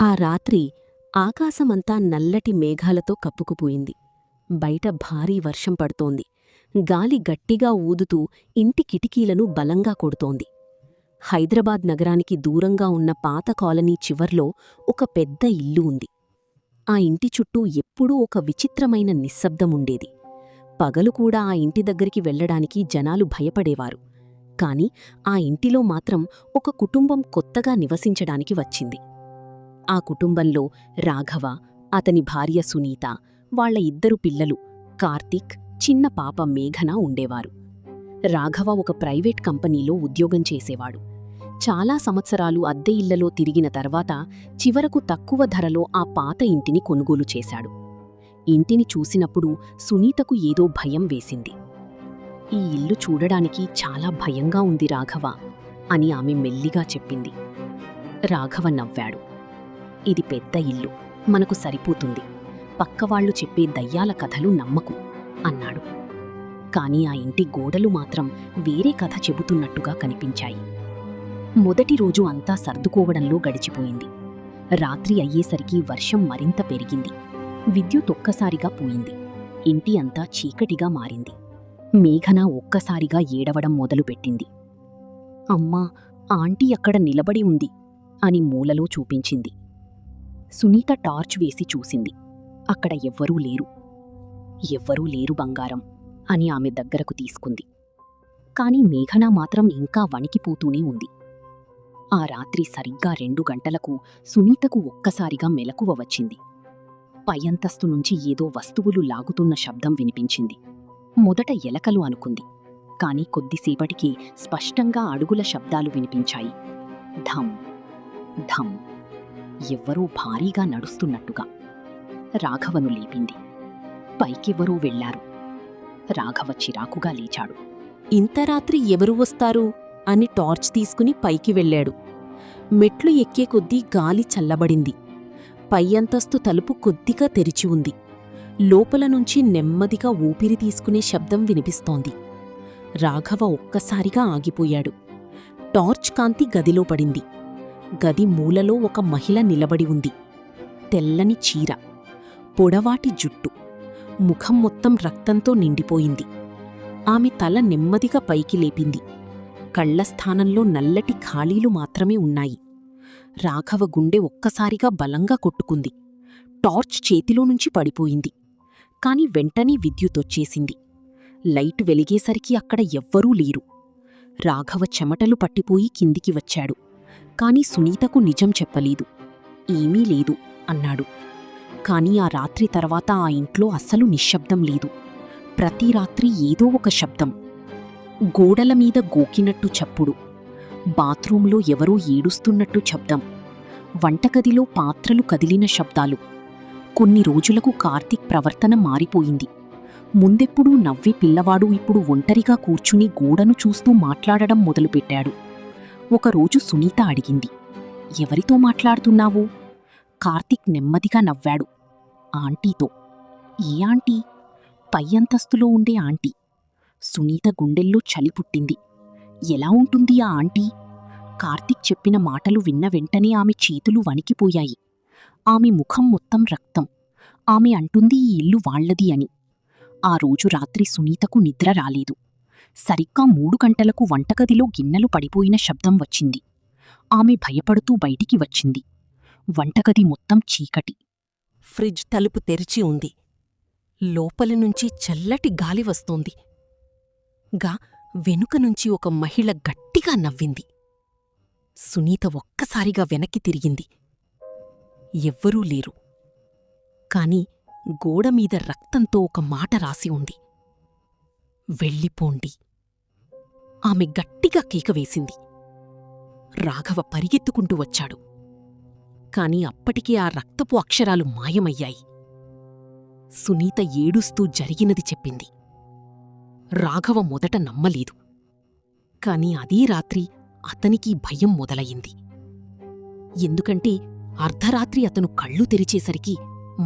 ఆ రాత్రి ఆకాశమంతా నల్లటి మేఘాలతో కప్పుకుపోయింది. బయట భారీ వర్షం పడుతోంది. గాలి గట్టిగా ఊదుతూ ఇంటి కిటికీలను బలంగా కొడుతోంది. హైదరాబాద్ నగరానికి దూరంగా ఉన్న పాత కాలనీ చివర్లో ఒక పెద్ద ఇల్లు ఉంది. ఆ ఇంటి చుట్టూ ఎప్పుడూ ఒక విచిత్రమైన నిశ్శబ్దముండేది. పగలు కూడా ఆ ఇంటి దగ్గరికి వెళ్లడానికి జనాలు భయపడేవారు. కాని ఆ ఇంటిలో మాత్రం ఒక కుటుంబం కొత్తగా నివసించడానికి వచ్చింది. ఆ కుటుంబంలో రాఘవ, అతని భార్య సునీత, వాళ్ల 2 పిల్లలు కార్తీక్, చిన్న పాప మేఘన ఉండేవారు. రాఘవ ఒక ప్రైవేట్ కంపెనీలో ఉద్యోగం చేసేవాడు. చాలా సంవత్సరాలు అద్దె ఇళ్లలో తిరిగిన తర్వాత చివరకు తక్కువ ధరలో ఆ పాత ఇంటిని కొనుగోలు చేశాడు. ఇంటిని చూసినప్పుడు సునీతకు ఏదో భయం వేసింది. "ఈ ఇల్లు చూడడానికి చాలా భయంగా ఉంది రాఘవ" అని ఆమె మెల్లిగా చెప్పింది. రాఘవ నవ్వాడు. "ఇది పెద్ద ఇల్లు, మనకు సరిపోతుంది. పక్కవాళ్లు చెప్పే దయ్యాల కథలు నమ్మకు" అన్నాడు. కాని ఆ ఇంటి గోడలు మాత్రం వేరే కథ చెబుతున్నట్టుగా కనిపించాయి. మొదటి రోజు అంతా సర్దుకోవడంలో గడిచిపోయింది. రాత్రి అయ్యేసరికి వర్షం మరింత పెరిగింది. విద్యుత్ ఒక్కసారిగా పోయింది. ఇంటి అంతా చీకటిగా మారింది. మేఘన ఒక్కసారిగా ఏడవడం మొదలుపెట్టింది. "అమ్మా, ఆంటీ అక్కడ నిలబడి ఉంది" అని మూలలో చూపించింది. సునీత టార్చ్ వేసి చూసింది. అక్కడ ఎవ్వరూ లేరు. "ఎవ్వరూ లేరు బంగారం" అని ఆమె దగ్గరకు తీసుకుంది. కాని మేఘన మాత్రం ఇంకా వణికిపోతూనే ఉంది. ఆ రాత్రి సరిగ్గా 2 గంటలకు సునీతకు ఒక్కసారిగా మెలకువ వచ్చింది. పై అంతస్తు నుంచి ఏదో వస్తువులు లాగుతున్న శబ్దం వినిపించింది. మొదట ఎలకలు అనుకుంది. కాని కొద్దిసేపటికి స్పష్టంగా అడుగుల శబ్దాలు వినిపించాయి. ఢం ఢం, ఎవ్వరూ భారీగా నడుస్తున్నట్టుగా. రాఘవను లేపింది. పైకెవ్వరూ వెళ్లారు. రాఘవ చిరాకుగా లేచాడు. ఇంత రాత్రి ఎవరు వస్తారు అని టార్చ్ తీసుకుని పైకి వెళ్లాడు. మెట్లు ఎక్కే కొద్దీ గాలి చల్లబడింది. పై అంతస్తు తలుపు కొద్దిగా తెరిచి ఉంది. లోపల నుంచి నెమ్మదిగా ఊపిరి తీసుకునే శబ్దం వినిపిస్తోంది. రాఘవ ఒక్కసారిగా ఆగిపోయాడు. టార్చ్ కాంతి గదిలో పడింది. గది మూలలో ఒక మహిళ నిలబడి ఉంది. తెల్లని చీర, పొడవాటి జుట్టు, ముఖం మొత్తం రక్తంతో నిండిపోయింది. ఆమె తల నెమ్మదిగా పైకి లేపింది. కళ్ల స్థానంలో నల్లటి ఖాళీలు మాత్రమే ఉన్నాయి. రాఘవ గుండె ఒక్కసారిగా బలంగా కొట్టుకుంది. టార్చ్ చేతిలో నుంచి పడిపోయింది. కాని వెంటనే విద్యుతొచ్చేసింది. లైటు వెలిగేసరికి అక్కడ ఎవ్వరూ లేరు. రాఘవ చెమటలు పట్టిపోయి కిందికి వచ్చాడు. కాని సునీతకు నిజం చెప్పలేదు. "ఏమీ లేదు" అన్నాడు. కాని ఆ రాత్రి తర్వాత ఆ ఇంట్లో అస్సలు నిశ్శబ్దం లేదు. ప్రతి రాత్రి ఏదో ఒక శబ్దం. గోడల మీద గోకినట్టు చప్పుడు, బాత్రూంలో ఎవరో ఏడుస్తున్నట్టు శబ్దం, వంటగదిలో పాత్రలు కదిలిన శబ్దాలు. కొన్ని రోజులకు కార్తీక్ ప్రవర్తన మారిపోయింది. ముందెప్పుడూ నవ్వే పిల్లవాడు ఇప్పుడు ఒంటరిగా కూర్చుని గోడను చూస్తూ మాట్లాడడం మొదలుపెట్టాడు. ఒకరోజు సునీత అడిగింది, "ఎవరితో మాట్లాడుతున్నావు?" కార్తీక్ నెమ్మదిగా నవ్వాడు. "ఆంటీతో." "ఏ ఆంటీ?" "పై అంతస్తులో ఉండే ఆంటీ." సునీత గుండెల్లో చలి పుట్టింది. ఎలా ఉంటుంది ఆ ఆంటీ? కార్తీక్ చెప్పిన మాటలు విన్న వెంటనే ఆమె చేతులు వణికిపోయాయి. ఆమె ముఖం మొత్తం రక్తం. ఆమె అంటుంది ఈ ఇల్లు వాళ్లది అని. ఆ రోజు రాత్రి సునీతకు నిద్ర రాలేదు. సరిగ్గా 3 గంటలకు వంటగదిలో గిన్నెలు పడిపోయిన శబ్దం వచ్చింది. ఆమె భయపడుతూ బయటికి వచ్చింది. వంటగది మొత్తం చీకటి. ఫ్రిడ్జ్ తలుపు తెరిచి ఉంది. లోపలి నుంచి చల్లటి గాలి వస్తోంది. వెనుక నుంచి ఒక మహిళ గట్టిగా నవ్వింది. సునీత ఒక్కసారిగా వెనక్కి తిరిగింది. ఎవ్వరూ లేరు. కాని గోడమీద రక్తంతో ఒక మాట రాసి ఉంది. "వెళ్ళిపోండి." ఆమె గట్టిగా కేకవేసింది. రాఘవ పరిగెత్తుకుంటూ వచ్చాడు. కాని అప్పటికే ఆ రక్తపు అక్షరాలు మాయమయ్యాయి. సునీత ఏడుస్తూ జరిగినది చెప్పింది. రాఘవ మొదట నమ్మలేదు. కాని అదే రాత్రి అతనికీ భయం మొదలయింది. ఎందుకంటే అర్ధరాత్రి అతను కళ్ళు తెరిచేసరికి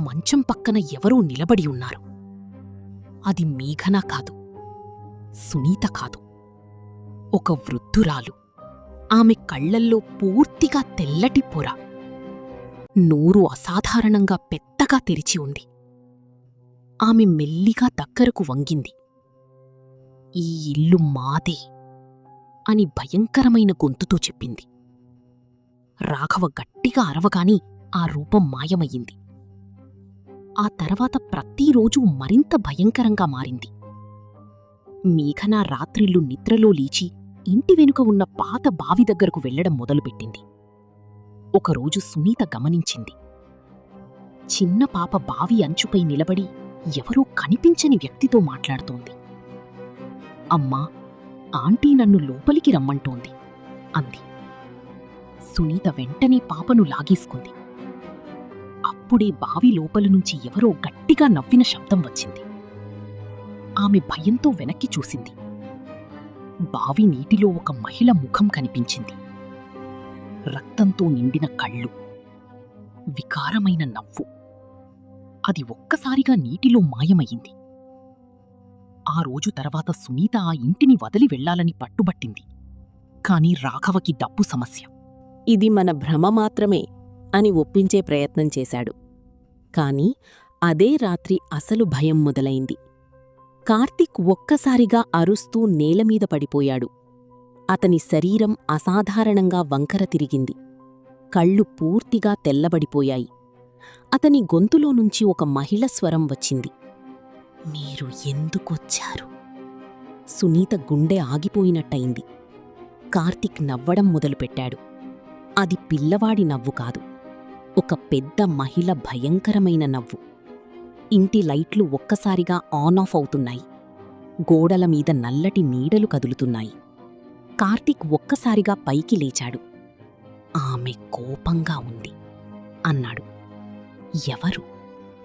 మంచం పక్కన ఎవరో నిలబడి ఉన్నారు. అది మేఘన కాదు, సునీత కాదు, ఒక వృద్ధురాలు. ఆమె కళ్లల్లో పూర్తిగా తెల్లటి పొర. నోరు అసాధారణంగా పెద్దగా తెరిచి ఉంది. ఆమె మెల్లిగా దగ్గరకు వంగింది. ఈ ఇల్లు మాదే అని భయంకరమైన గొంతుతో చెప్పింది. రాఘవ గట్టిగా అరవగాని ఆ రూపం మాయమయ్యింది. ఆ తర్వాత ప్రతిరోజూ మరింత భయంకరంగా మారింది. మేఘన రాత్రిళ్ళు నిద్రలో లేచి ఇంటి వెనుక ఉన్న పాత బావి దగ్గరకు వెళ్లడం మొదలుపెట్టింది. ఒకరోజు సునీత గమనించింది. చిన్న పాప బావి అంచుపై నిలబడి ఎవరో కనిపించని వ్యక్తితో మాట్లాడుతోంది. అమ్మా, ఆంటీ నన్ను లోపలికి రమ్మంటోంది అంది. సునీత వెంటనే పాపను లాగేసుకుంది. అప్పుడే బావి లోపలనుంచి ఎవరో గట్టిగా నవ్విన శబ్దం వచ్చింది. ఆమె భయంతో వెనక్కి చూసింది. బావి నీటిలో ఒక మహిళ ముఖం కనిపించింది. రక్తంతో నిండిన కళ్ళు, వికారమైన నవ్వు. అది ఒక్కసారిగా నీటిలో మాయమయ్యింది. ఆ రోజు తర్వాత సునీత ఆ ఇంటిని వదిలి వెళ్లాలని పట్టుబట్టింది. కాని రాఘవకి డబ్బు సమస్య. ఇది మన భ్రమ మాత్రమే అని ఒప్పించే ప్రయత్నం చేశాడు. కాని అదే రాత్రి అసలు భయం మొదలైంది. కార్తీక్ ఒక్కసారిగా అరుస్తూ నేలమీద పడిపోయాడు. అతని శరీరం అసాధారణంగా వంకర తిరిగింది. కళ్ళు పూర్తిగా తెల్లబడిపోయాయి. అతని గొంతులోనుంచి ఒక మహిళ స్వరం వచ్చింది. మీరు ఎందుకొచ్చారు? సునీత గుండె ఆగిపోయినట్టయింది. కార్తీక్ నవ్వడం మొదలుపెట్టాడు. అది పిల్లవాడి నవ్వు కాదు, ఒక పెద్ద మహిళ భయంకరమైన నవ్వు. ఇంటి లైట్లు ఒక్కసారిగా ఆన్ ఆఫ్ అవుతున్నాయి. గోడల మీద నల్లటి నీడలు కదులుతున్నాయి. కార్తీక్ ఒక్కసారిగా పైకి లేచాడు. ఆమె కోపంగా ఉంది అన్నాడు. ఎవరు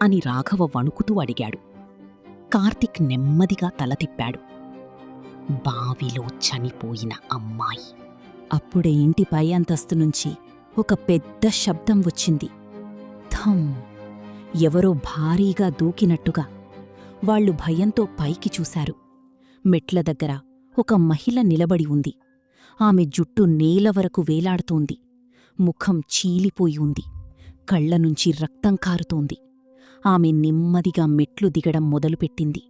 అని రాఘవ వణుకుతూ అడిగాడు. కార్తీక్ నెమ్మదిగా తల తిప్పాడు. బావిలో చనిపోయిన అమ్మాయి. అప్పుడే ఇంటి పై అంతస్తు నుంచి ఒక పెద్ద శబ్దం వచ్చింది. థం! ఎవరో భారీగా దూకినట్టుగా. వాళ్లు భయంతో పైకి చూశారు. మెట్ల దగ్గర ఒక మహిళ నిలబడి ఉంది. ఆమె జుట్టు నేల వరకు వేలాడుతోంది. ముఖం చీలిపోయి ఉంది. కళ్లనుంచి రక్తం కారుతోంది. ఆమె నెమ్మదిగా మెట్లు దిగడం మొదలుపెట్టింది.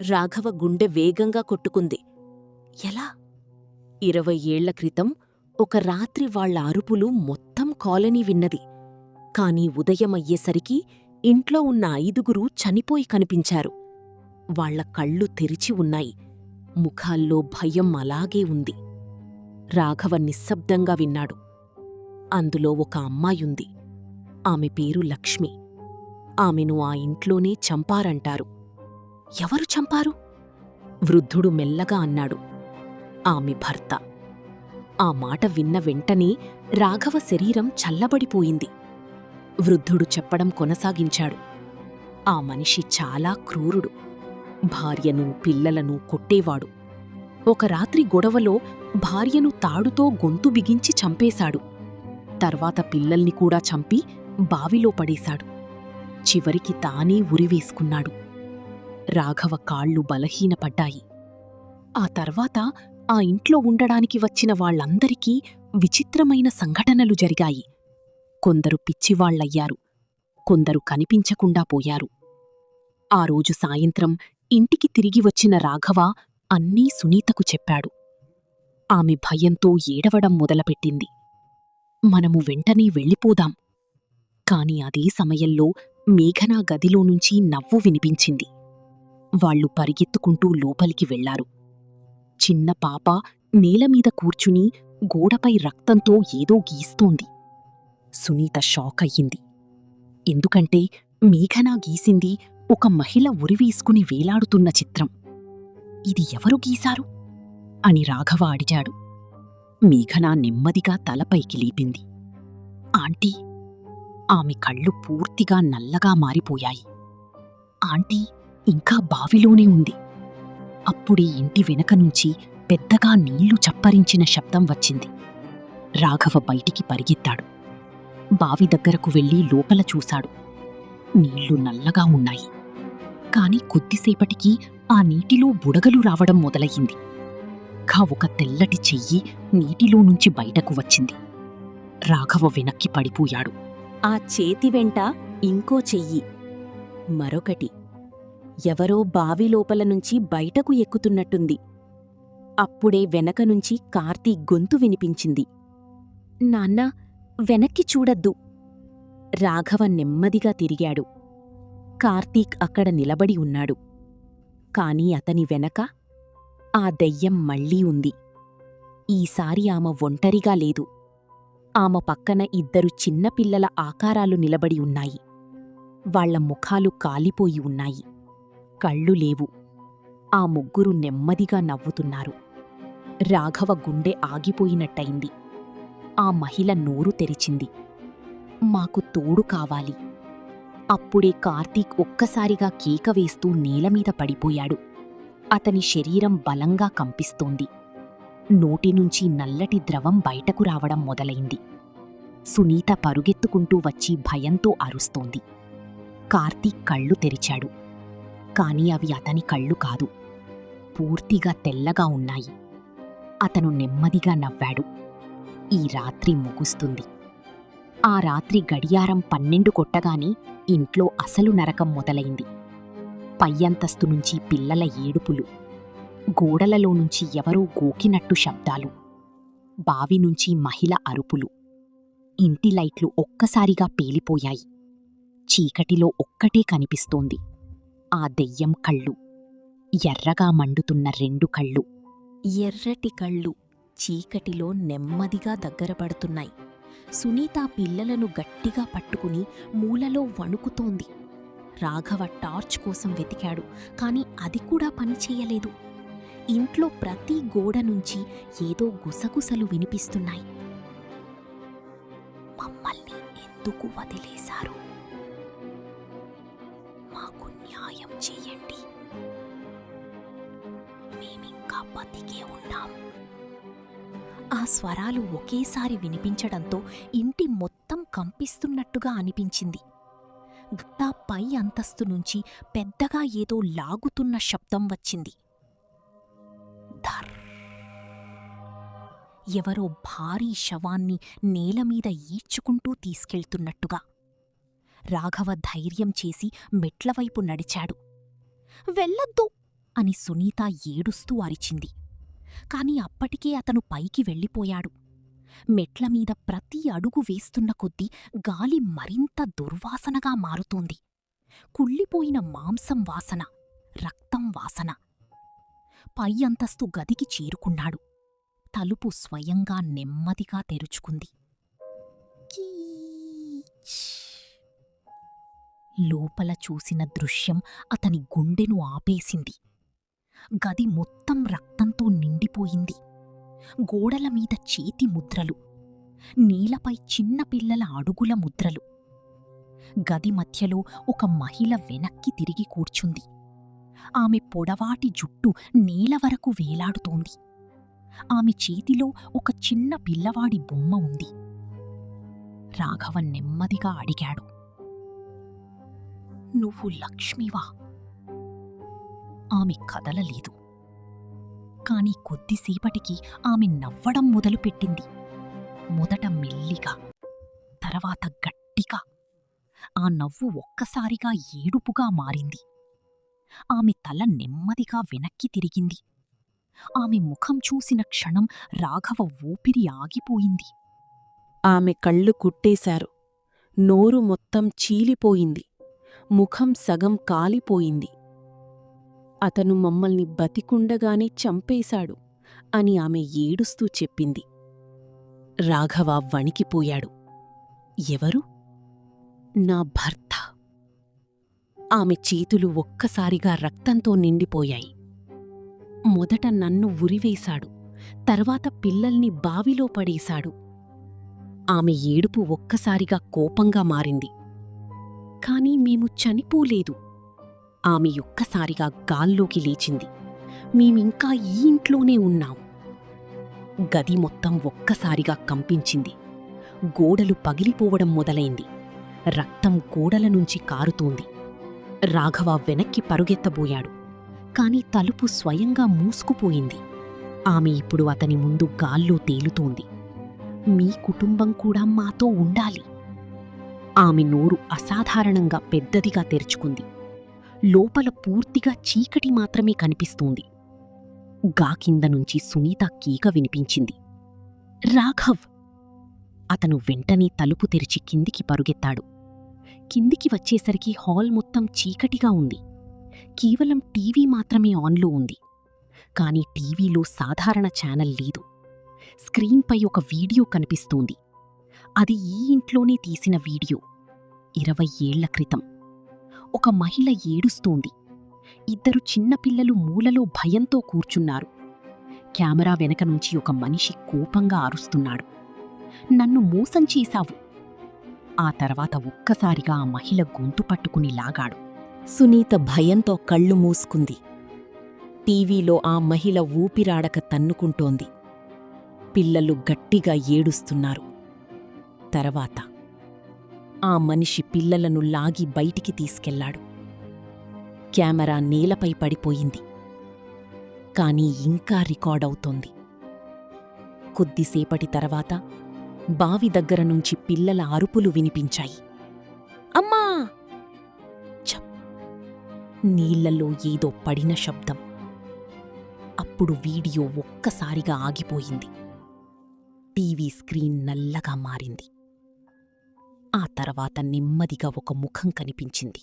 రాఘవ గుండె వేగంగా కొట్టుకుంది. ఎలా? 20 ఏళ్ల క్రితం ఒక రాత్రి వాళ్ల అరుపులు మొత్తం కాలనీ విన్నది. కాని ఉదయమయ్యేసరికి ఇంట్లో ఉన్న 5గురు చనిపోయి కనిపించారు. వాళ్ల కళ్ళు తెరిచి ఉన్నాయి. ముఖాల్లో భయం అలాగే ఉంది. రాఘవ నిశ్శబ్దంగా విన్నాడు. అందులో ఒక అమ్మాయుంది. ఆమె పేరు లక్ష్మి. ఆమెను ఆ ఇంట్లోనే చంపారంటారు. ఎవరు చంపారు? వృద్ధుడు మెల్లగా అన్నాడు. ఆమె భర్త. ఆ మాట విన్న వెంటనే రాఘవ శరీరం చల్లబడిపోయింది. వృద్ధుడు చెప్పడం కొనసాగించాడు. ఆ మనిషి చాలా క్రూరుడు. భార్యను, పిల్లలను కొట్టేవాడు. ఒక రాత్రి గొడవలో భార్యను తాడుతో గొంతు బిగించి చంపేశాడు. తర్వాత పిల్లల్ని కూడా చంపి బావిలో పడేశాడు. చివరికి తానే ఉరివేసుకున్నాడు. రాఘవ కాళ్ళు బలహీనపడ్డాయి. ఆ తర్వాత ఆ ఇంట్లో ఉండడానికి వచ్చిన వాళ్లందరికీ విచిత్రమైన సంఘటనలు జరిగాయి. కొందరు పిచ్చివాళ్లయ్యారు. కొందరు కనిపించకుండా పోయారు. ఆ రోజు సాయంత్రం ఇంటికి తిరిగి వచ్చిన రాఘవ అన్నీ సునీతకు చెప్పాడు. ఆమె భయంతో ఏడవడం మొదలుపెట్టింది. మనము వెంటనే వెళ్ళిపోదాం. కాని అదే సమయంలో మేఘనా గదిలోనుంచి నవ్వు వినిపించింది. వాళ్లు పరిగెత్తుకుంటూ లోపలికి వెళ్లారు. చిన్న పాప నేలమీద కూర్చుని గోడపై రక్తంతో ఏదో గీస్తోంది. సునీత షాకయ్యింది. ఎందుకంటే మేఘనా గీసింది ఒక మహిళ ఉరివీసుకుని వేలాడుతున్న చిత్రం. ఇది ఎవరు గీశారు అని రాఘవ అడిగాడు. మేఘనా నెమ్మదిగా తలపైకి లేపింది. ఆంటీ. ఆమె కళ్ళు పూర్తిగా నల్లగా మారిపోయాయి. ఆంటీ ఇంకా బావిలోనే ఉంది. అప్పుడే ఇంటి వెనకనుంచి పెద్దగా నీళ్లు చప్పరించిన శబ్దం వచ్చింది. రాఘవ బయటికి పరిగెత్తాడు. బావి దగ్గరకు వెళ్లి లోపల చూశాడు. నీళ్లు నల్లగా ఉన్నాయి. కాని కొద్దిసేపటికి ఆ నీటిలో బుడగలు రావడం మొదలయ్యింది. ఒక తెల్లటి చెయ్యి నీటిలోనుంచి బయటకు వచ్చింది. రాఘవ వెనక్కి పడిపోయాడు. ఆ చేతి వెంట ఇంకో చెయ్యి, మరొకటి. ఎవరో బావి లోపల నుంచి బయటకు ఎక్కుతున్నట్టుంది. అప్పుడే వెనకనుంచి కార్తీక్ గొంతు వినిపించింది. నాన్నా, వెనక్కి చూడద్దు. రాఘవ నెమ్మదిగా తిరిగాడు. కార్తీక్ అక్కడ నిలబడి ఉన్నాడు. కాని అతని వెనక ఆ దెయ్యం మళ్లీ ఉంది. ఈసారి ఆమె ఒంటరిగా లేదు. ఆమె పక్కన 2 చిన్నపిల్లల ఆకారాలు నిలబడి ఉన్నాయి. వాళ్ల ముఖాలు కాలిపోయి ఉన్నాయి. కళ్ళు లేవు. ఆ ముగ్గురు నెమ్మదిగా నవ్వుతున్నారు. రాఘవ గుండె ఆగిపోయినట్టయింది. ఆ మహిళ నోరు తెరిచింది. మాకు తోడు కావాలి. అప్పుడే కార్తీక్ ఒక్కసారిగా కేక వేస్తూ నేలమీద పడిపోయాడు. అతని శరీరం బలంగా కంపిస్తోంది. నోటినుంచి నల్లటి ద్రవం బయటకు రావడం మొదలైంది. సునీత పరుగెత్తుకుంటూ వచ్చి భయంతో అరుస్తోంది. కార్తీక్ కళ్ళు తెరిచాడు. కాని అవి అతని కళ్ళు కాదు. పూర్తిగా తెల్లగా ఉన్నాయి. అతను నెమ్మదిగా నవ్వాడు. ఈ రాత్రి ముగుస్తుంది. ఆ రాత్రి గడియారం 12 కొట్టగానే ఇంట్లో అసలు నరకం మొదలైంది. పై అంతస్తు నుంచి పిల్లల ఏడుపులు, గోడలలోనుంచి ఎవరో గోకినట్టు శబ్దాలు, బావినుంచి మహిళ అరుపులు. ఇంటి లైట్లు ఒక్కసారిగా పేలిపోయాయి. చీకటిలో ఒక్కటే కనిపిస్తోంది. ఆ దెయ్యం కళ్ళు, ఎర్రగా మండుతున్న 2 కళ్ళు. ఎర్రటి కళ్ళు చీకటిలో నెమ్మదిగా దగ్గరపడుతున్నాయి. సునీత పిల్లలను గట్టిగా పట్టుకుని మూలలో వణుకుతోంది. రాఘవ టార్చ్ కోసం వెతికాడు. కాని అది కూడా పనిచేయలేదు. ఇంట్లో ప్రతి గోడ నుంచి ఏదో గుసగుసలు వినిపిస్తున్నాయి. మమ్మల్ని ఎందుకు వదిలేశారు? మాకు న్యాయం చేయండి. మేమింకా బతికే ఉన్నాం. ఆ స్వరాలు ఒకేసారి వినిపించడంతో ఇంటి మొత్తం కంపిస్తున్నట్టుగా అనిపించింది. గట్టా పై అంతస్తు నుంచి పెద్దగా ఏదో లాగుతున్న శబ్దం వచ్చింది. ధర్. ఎవరో భారీ శవాన్ని నేలమీద ఈడ్చుకుంటూ తీసుకెళ్తున్నట్టుగా. రాఘవ ధైర్యం చేసి మెట్లవైపు నడిచాడు. వెళ్ళొద్దు అని సునీత ఏడుస్తూ అరిచింది. కాని అప్పటికే అతను పైకి వెళ్ళిపోయాడు. మెట్లమీద ప్రతి అడుగు వేస్తున్న కొద్దీ గాలి మరింత దుర్వాసనగా మారుతోంది. కుళ్ళిపోయిన మాంసం వాసన, రక్తం వాసన. పై అంతస్తు గదికి చేరుకున్నాడు. తలుపు స్వయంగా నెమ్మదిగా తెరుచుకుంది. కీచ్. లోపల చూసిన దృశ్యం అతని గుండెను ఆపేసింది. గది మొత్తం రక్తంతో నిండిపోయింది. గోడలమీద చేతి ముద్రలు, నేలపై చిన్నపిల్లల అడుగుల ముద్రలు. గది మధ్యలో ఒక మహిళ వెనక్కి తిరిగి కూర్చుంది. ఆమె పొడవాటి జుట్టు నేల వరకు వేలాడుతోంది. ఆమె చేతిలో ఒక చిన్న పిల్లవాడి బొమ్మ ఉంది. రాఘవ నెమ్మదిగా అడిగాడు, "నువ్వు లక్ష్మివా?" ఆమె కదలలేదు. కాని కొద్దిసేపటికి ఆమె నవ్వడం మొదలుపెట్టింది. మొదట మెల్లిగా, తర్వాత గట్టిగా. ఆ నవ్వు ఒక్కసారిగా ఏడుపుగా మారింది. ఆమె తల నెమ్మదిగా వెనక్కి తిరిగింది. ఆమె ముఖం చూసిన క్షణం రాఘవ ఊపిరి ఆగిపోయింది. ఆమె కళ్ళు కుట్టేశారు. నోరు మొత్తం చీలిపోయింది. ముఖం సగం కాలిపోయింది. అతను మమ్మల్ని బతికుండగానే చంపేశాడు అని ఆమె ఏడుస్తూ చెప్పింది. రాఘవ వణికిపోయాడు. ఎవరు? నా భర్త. ఆమె చేతులు ఒక్కసారిగా రక్తంతో నిండిపోయాయి. మొదట నన్ను ఉరివేశాడు, తర్వాత పిల్లల్ని బావిలో పడేశాడు. ఆమె ఏడుపు ఒక్కసారిగా కోపంగా మారింది. కాని మేము చనిపోలేదు. ఆమె ఒక్కసారిగా గాల్లోకి లేచింది. మేమింకా ఈ ఇంట్లోనే ఉన్నాం. గది మొత్తం ఒక్కసారిగా కంపించింది. గోడలు పగిలిపోవడం మొదలైంది. రక్తం గోడల నుంచి కారుతోంది. రాఘవ వెనక్కి పరుగెత్తబోయాడు. కాని తలుపు స్వయంగా మూసుకుపోయింది. ఆమె ఇప్పుడు అతని ముందు గాల్లో తేలుతోంది. మీ కుటుంబం కూడా మాతో ఉండాలి. ఆమె నోరు అసాధారణంగా పెద్దదిగా తెరుచుకుంది. లోపల పూర్తిగా చీకటి మాత్రమే కనిపిస్తోంది. కింద నుంచి సునీత కేక వినిపించింది. రాఘవ్! అతను వెంటనే తలుపు తెరిచి కిందికి పరుగెత్తాడు. కిందికి వచ్చేసరికి హాల్ మొత్తం చీకటిగా ఉంది. కేవలం టీవీ మాత్రమే ఆన్లో ఉంది. కాని టీవీలో సాధారణ ఛానల్ లేదు. స్క్రీన్పై ఒక వీడియో కనిపిస్తోంది. అది ఈ ఇంట్లోనే తీసిన వీడియో. 20 ఏళ్ల క్రితం. ఒక మహిళ ఏడుస్తోంది. 2 చిన్నపిల్లలు మూలలో భయంతో కూర్చున్నారు. కెమెరా వెనక నుంచి ఒక మనిషి కోపంగా అరుస్తున్నాడు. నన్ను మోసం చేశావు. ఆ తర్వాత ఒక్కసారిగా ఆ మహిళ గొంతు పట్టుకుని లాగాడు. సునీత భయంతో కళ్ళు మూసుకుంది. టీవీలో ఆ మహిళ ఊపిరాడక తన్నుకుంటోంది. పిల్లలు గట్టిగా ఏడుస్తున్నారు. తర్వాత ఆ మనిషి పిల్లలను లాగి బయటికి తీసుకెళ్లాడు. కెమెరా నేలపై పడిపోయింది. కాని ఇంకా రికార్డవుతోంది. కొద్దిసేపటి తర్వాత బావి దగ్గర నుంచి పిల్లల అరుపులు వినిపించాయి. అమ్మా! ఛప్! నీళ్లలో ఏదో పడిన శబ్దం. అప్పుడు వీడియో ఒక్కసారిగా ఆగిపోయింది. టీవీ స్క్రీన్ నల్లగా మారింది. ఆ తర్వాత నెమ్మదిగా ఒక ముఖం కనిపించింది.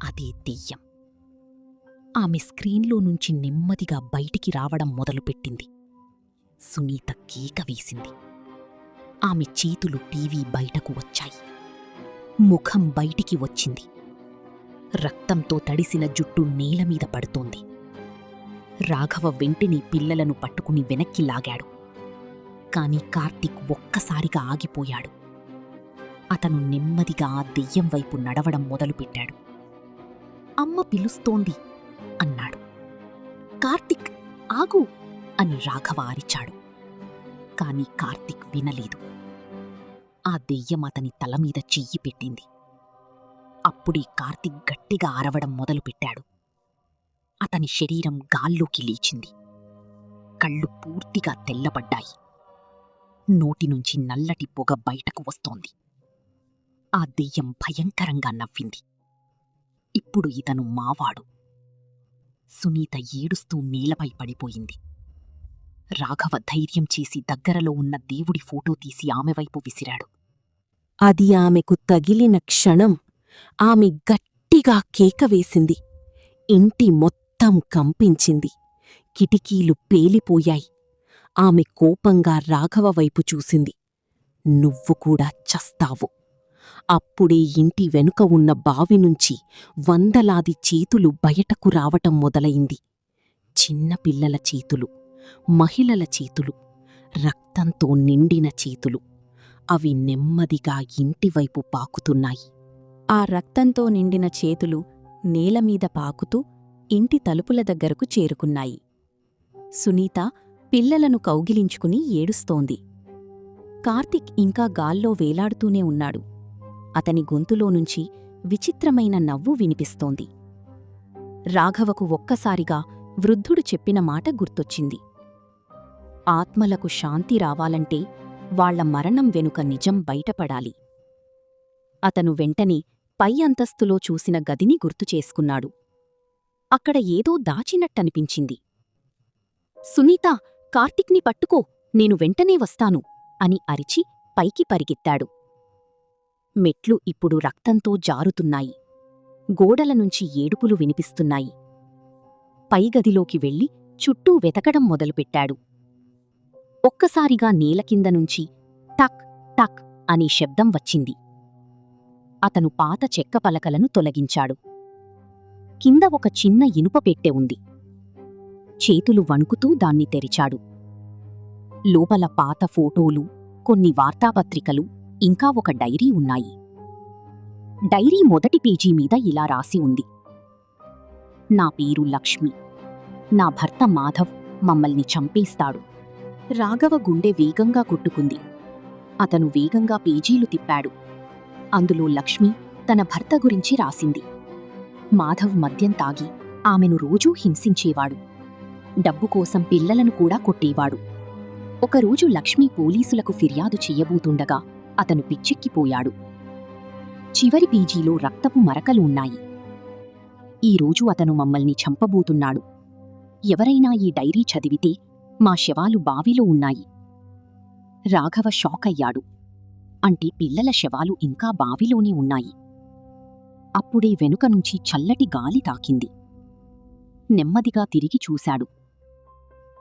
అదే దెయ్యం. ఆమె స్క్రీన్లో నుంచి నెమ్మదిగా బయటికి రావడం మొదలుపెట్టింది. సునీత కేక వేసింది. ఆమె చేతులు టీవీ బయటకు వచ్చాయి. ముఖం బయటికి వచ్చింది. రక్తంతో తడిసిన జుట్టు నేలమీద పడుతోంది. రాఘవ వెంటనే పిల్లలను పట్టుకుని వెనక్కి లాగాడు. కాని కార్తీక్ ఒక్కసారిగా ఆగిపోయాడు. అతను నెమ్మదిగా ఆ దెయ్యం వైపు నడవడం మొదలుపెట్టాడు. అమ్మ పిలుస్తోంది అన్నాడు. కార్తీక్, ఆగు అని రాఘవ అరిచాడు. కాని కార్తీక్ వినలేదు. ఆ దెయ్యం అతని తలమీద చెయ్యి పెట్టింది. అప్పుడే కార్తీక్ గట్టిగా అరవడం మొదలుపెట్టాడు. అతని శరీరం గాల్లోకి లేచింది. కళ్ళు పూర్తిగా తెల్లబడ్డాయి. నోటినుంచి నల్లటి పొగ బయటకు వస్తోంది. ఆ దెయ్యం భయంకరంగా నవ్వింది. ఇప్పుడు ఇతను మావాడు. సునీత ఏడుస్తూ నేలపై పడిపోయింది. రాఘవ ధైర్యం చేసి దగ్గరలో ఉన్న దేవుడి ఫోటో తీసి ఆమెవైపు విసిరాడు. అది ఆమెకు తగిలిన క్షణం ఆమె గట్టిగా కేకవేసింది. ఇంటి మొత్తం కంపించింది. కిటికీలు పేలిపోయాయి. ఆమె కోపంగా రాఘవ వైపు చూసింది. నువ్వు కూడా చస్తావు. అప్పుడే ఇంటి వెనుక ఉన్న బావినుంచి వందలాది చేతులు బయటకు రావటం మొదలయింది. చిన్నపిల్లల చేతులు, మహిళల చేతులు, రక్తంతో నిండిన చేతులు. అవి నెమ్మదిగా ఇంటివైపు పాకుతున్నాయి. ఆ రక్తంతో నిండిన చేతులు నేలమీద పాకుతూ ఇంటి తలుపుల దగ్గరకు చేరుకున్నాయి. సునీత పిల్లలను కౌగిలించుకుని ఏడుస్తోంది. కార్తిక్ ఇంకా గాల్లో వేలాడుతూనే ఉన్నాడు. అతని గొంతులోనుంచి విచిత్రమైన నవ్వు వినిపిస్తోంది. రాఘవకు ఒక్కసారిగా వృద్ధుడు చెప్పిన మాట గుర్తొచ్చింది. ఆత్మలకు శాంతి రావాలంటే వాళ్ల మరణం వెనుక నిజం బయటపడాలి. అతను వెంటనే పై అంతస్తులో చూసిన గదిని గుర్తుచేసుకున్నాడు. అక్కడ ఏదో దాచినట్టనిపించింది. సునీత, కార్తిక్ని పట్టుకో, నేను వెంటనే వస్తాను అని అరిచి పైకి పరిగెత్తాడు. మెట్లు ఇప్పుడు రక్తంతో జారుతున్నాయి. గోడలనుంచి ఏడుపులు వినిపిస్తున్నాయి. పైగదిలోకి వెళ్లి చుట్టూ వెతకడం మొదలుపెట్టాడు. ఒక్కసారిగా నేలకిందనుంచి టక్ టక్ అనే శబ్దం వచ్చింది. అతను పాత చెక్క పలకలను తొలగించాడు. కింద ఒక చిన్న ఇనుప పెట్టె ఉంది. చేతులు వణుకుతూ దాన్ని తెరిచాడు. లోపల పాత ఫోటోలు, కొన్ని వార్తాపత్రికలు, ఇంకా ఒక డైరీ ఉన్నాయి. డైరీ మొదటి పేజీ మీద ఇలా రాసి ఉంది: నా పేరు లక్ష్మి. నా భర్త మాధవ్ మమ్మల్ని చంపేస్తాడు. రాఘవ గుండె వేగంగా కొట్టుకుంది. అతను వేగంగా పేజీలు తిప్పాడు. అందులో లక్ష్మి తన భర్త గురించి రాసింది. మాధవ్ మద్యం తాగి ఆమెను రోజూ హింసించేవాడు. డబ్బు కోసం పిల్లలను కూడా కొట్టేవాడు. ఒకరోజు లక్ష్మి పోలీసులకు ఫిర్యాదు చెయ్యబోతుండగా అతను పిచ్చెక్కిపోయాడు. చివరి పేజీలో రక్తపు మరకలు ఉన్నాయి. ఈరోజు అతను మమ్మల్ని చంపబోతున్నాడు. ఎవరైనా ఈ డైరీ చదివితే మా శవాలు బావిలో ఉన్నాయి. రాఘవ షాకయ్యాడు. అంటే పిల్లల శవాలు ఇంకా బావిలోనే ఉన్నాయి. అప్పుడే వెనుక నుంచి చల్లటి గాలి తాకింది. నెమ్మదిగా తిరిగి చూశాడు.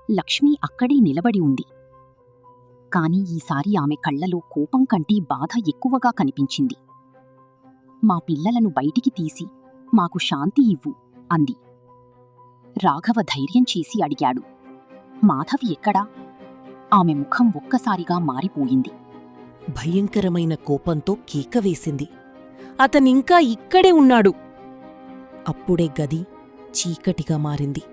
లక్ష్మి అక్కడే నిలబడి ఉంది. కాని ఈసారి ఆమె కళ్లలో కోపం కంటే బాధ ఎక్కువగా కనిపించింది. మా పిల్లలను బయటికి తీసి మాకు శాంతి ఇవ్వు అంది. రాఘవ ధైర్యం చేసి అడిగాడు, మాధవ్ ఎక్కడా? ఆమె ముఖం ఒక్కసారిగా మారిపోయింది. భయంకరమైన కోపంతో కేకవేసింది. అతనింకా ఇక్కడే ఉన్నాడు. అప్పుడే గది చీకటిగా మారింది.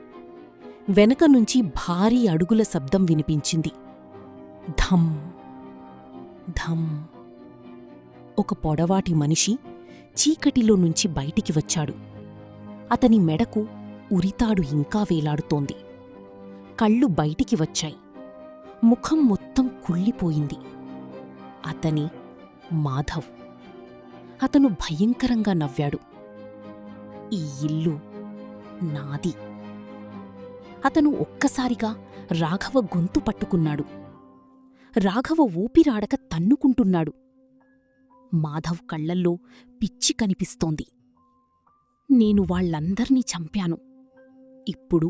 వెనక నుంచి భారీ అడుగుల శబ్దం వినిపించింది. ధం ధం. ఒక పొడవాటి మనిషి చీకటిలో నుంచి బయటికి వచ్చాడు. అతని మెడకు ఉరితాడు ఇంకా వేలాడుతోంది. కళ్ళు బయటికి వచ్చాయి. ముఖం మొత్తం కుళ్ళిపోయింది. అతని మాధవ్. అతను భయంకరంగా నవ్వాడు. ఈ ఇల్లు నాది. అతను ఒక్కసారిగా రాఘవ గొంతు పట్టుకున్నాడు. రాఘవ ఊపిరాడక తన్నుకుంటున్నాడు. మాధవ్ కళ్లల్లో పిచ్చి కనిపిస్తోంది. నేను వాళ్లందర్నీ చంపాను. ఇప్పుడు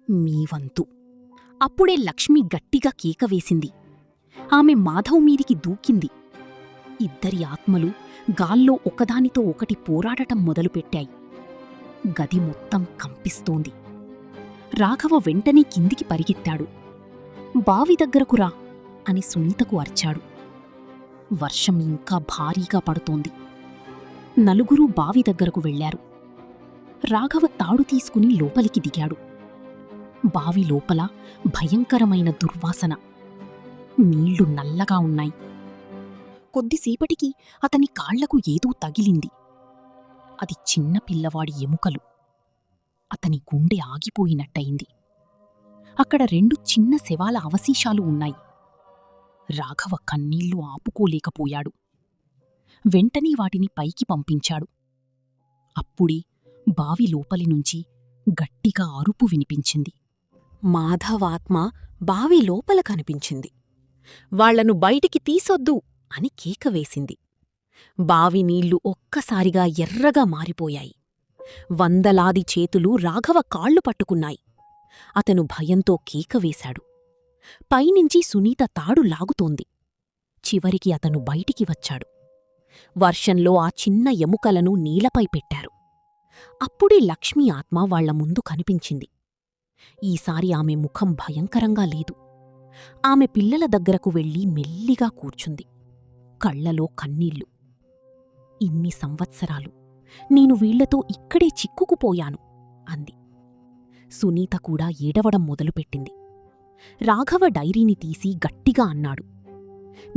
మీ వంతు. అప్పుడే లక్ష్మి గట్టిగా కేకవేసింది. ఆమె మాధవ్ మీదికి దూకింది. ఇద్దరి ఆత్మలు గాల్లో ఒకదానితో ఒకటి పోరాడటం మొదలుపెట్టాయి. గది మొత్తం కంపిస్తోంది. రాఘవ వెంటనే కిందికి పరిగెత్తాడు. బావి దగ్గరకు రా అని సునీతకు అర్చాడు. వర్షం ఇంకా భారీగా పడుతోంది. నలుగురూ బావి దగ్గరకు వెళ్లారు. రాఘవ తాడు తీసుకుని లోపలికి దిగాడు. బావి లోపల భయంకరమైన దుర్వాసన. నీళ్లు నల్లగా ఉన్నాయి. కొద్దిసేపటికి అతని కాళ్లకు ఏదో తగిలింది. అది చిన్న పిల్లవాడి ఎముకలు. అతని గుండె ఆగిపోయినట్టయింది. అక్కడ 2 చిన్న శవాల అవశేషాలు ఉన్నాయి. రాఘవ కన్నీళ్లు ఆపుకోలేకపోయాడు. వెంటనే వాటిని పైకి పంపించాడు. అప్పుడే బావి లోపలి నుంచి గట్టిగా అరుపు వినిపించింది. మాధవాత్మ బావి లోపల కనిపించింది. వాళ్లను బయటికి తీసొద్దు అని కేక వేసింది. బావి నీళ్లు ఒక్కసారిగా ఎర్రగా మారిపోయాయి. వందలాది చేతులు రాఘవ కాళ్ళు పట్టుకున్నాయి. అతను భయంతో కేక వేశాడు. పైనుంచి సునీత తాడు లాగుతోంది. చివరికి అతను బయటికి వచ్చాడు. వర్షంలో ఆ చిన్న ఎముకలను నీలపై పెట్టారు. అప్పుడే లక్ష్మీ ఆత్మ వాళ్ల ముందు కనిపించింది. ఈసారి ఆమె ముఖం భయంకరంగా లేదు. ఆమె పిల్లల దగ్గరకు వెళ్లి మెల్లిగా కూర్చుంది. కళ్లలో కన్నీళ్లు. ఇన్ని సంవత్సరాలు నేను వీళ్లతో ఇక్కడే చిక్కుకుపోయాను అంది. సునీత కూడా ఏడవడం మొదలుపెట్టింది. రాఘవ డైరీని తీసి గట్టిగా అన్నాడు.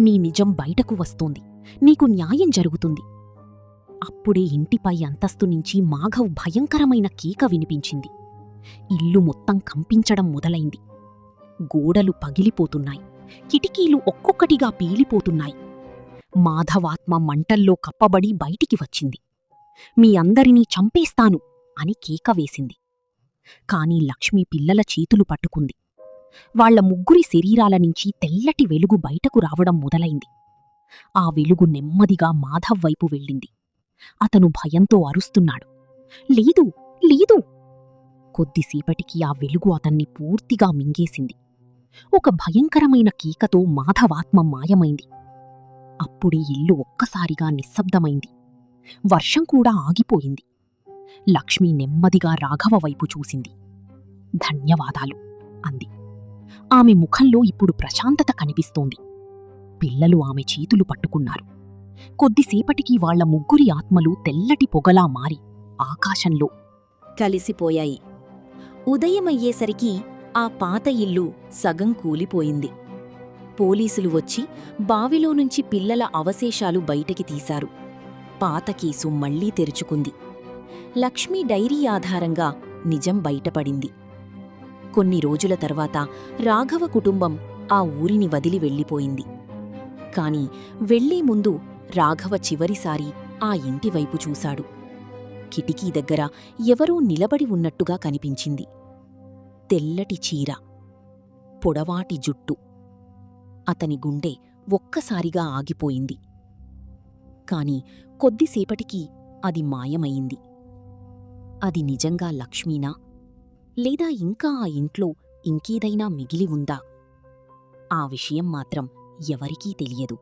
నీ నిజం బయటకు వస్తోంది. నీకు న్యాయం జరుగుతుంది. అప్పుడే ఇంటిపై అంతస్తు నుంచి మాఘవ్ భయంకరమైన కేక వినిపించింది. ఇల్లు మొత్తం కంపించడం మొదలైంది. గోడలు పగిలిపోతున్నాయి. కిటికీలు ఒక్కొక్కటిగా పీలిపోతున్నాయి. మాధవాత్మ మంటల్లో కప్పబడి బయటికి వచ్చింది. మీ అందరినీ చంపేస్తాను అని కేక వేసింది. కాని లక్ష్మి పిల్లల చేతులు పట్టుకుంది. వాళ్ల ముగ్గురి శరీరాల నుంచి తెల్లటి వెలుగు బయటకు రావడం మొదలైంది. ఆ వెలుగు నెమ్మదిగా మాధవ్ వైపు వెళ్ళింది. అతను భయంతో అరుస్తున్నాడు. లేదు, లేదు! కొద్దిసేపటికి ఆ వెలుగు అతన్ని పూర్తిగా మింగేసింది. ఒక భయంకరమైన కేకతో మాధవాత్మ మాయమైంది. అప్పుడే ఇల్లు ఒక్కసారిగా నిశ్శబ్దమైంది. వర్షం కూడా ఆగిపోయింది. లక్ష్మి నెమ్మదిగా రాఘవ వైపు చూసింది. ధన్యవాదాలు అంది. ఆమె ముఖంలో ఇప్పుడు ప్రశాంతత కనిపిస్తోంది. పిల్లలు ఆమె చేతులు పట్టుకున్నారు. కొద్దిసేపటికి వాళ్ల ముగ్గురి ఆత్మలు తెల్లటి పొగలా మారి ఆకాశంలో కలిసిపోయాయి. ఉదయమయ్యేసరికి ఆ పాత ఇల్లు సగం కూలిపోయింది. పోలీసులు వచ్చి బావిలోనుంచి పిల్లల అవశేషాలు బయటికి తీశారు. పాత కేసు మళ్లీ తెరుచుకుంది. లక్ష్మీ డైరీ ఆధారంగా నిజం బయటపడింది. కొన్ని రోజుల తర్వాత రాఘవ కుటుంబం ఆ ఊరిని వదిలి వెళ్ళిపోయింది. కాని వెళ్లే ముందు రాఘవ చివరిసారి ఆ ఇంటివైపు చూశాడు. కిటికీ దగ్గర ఎవరో నిలబడి ఉన్నట్టుగా కనిపించింది. తెల్లటి చీర, పొడవాటి జుట్టు. అతని గుండె ఒక్కసారిగా ఆగిపోయింది. కాని కొద్దిసేపటికి అది మాయమయింది. అది నిజంగా లక్ష్మీనా, లేదా ఇంకా ఆ ఇంట్లో ఇంకేదైనా మిగిలి ఉందా? ఆ విషయం మాత్రం ఎవరికీ తెలియదు.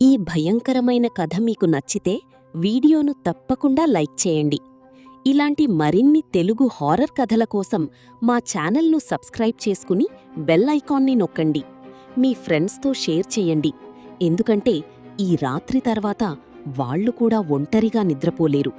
ఈ భయంకరమైన కథ మీకు నచ్చితే వీడియోను తప్పకుండా లైక్ చేయండి. ఇలాంటి మరిన్ని తెలుగు హారర్ కథల కోసం మా ఛానల్ను సబ్స్క్రైబ్ చేసుకుని బెల్ ఐకాన్ని నొక్కండి. మీ ఫ్రెండ్స్తో షేర్ చేయండి. ఎందుకంటే ఈ రాత్రి తర్వాత వాళ్ళు కూడా ఒంటరిగా నిద్రపోలేరు.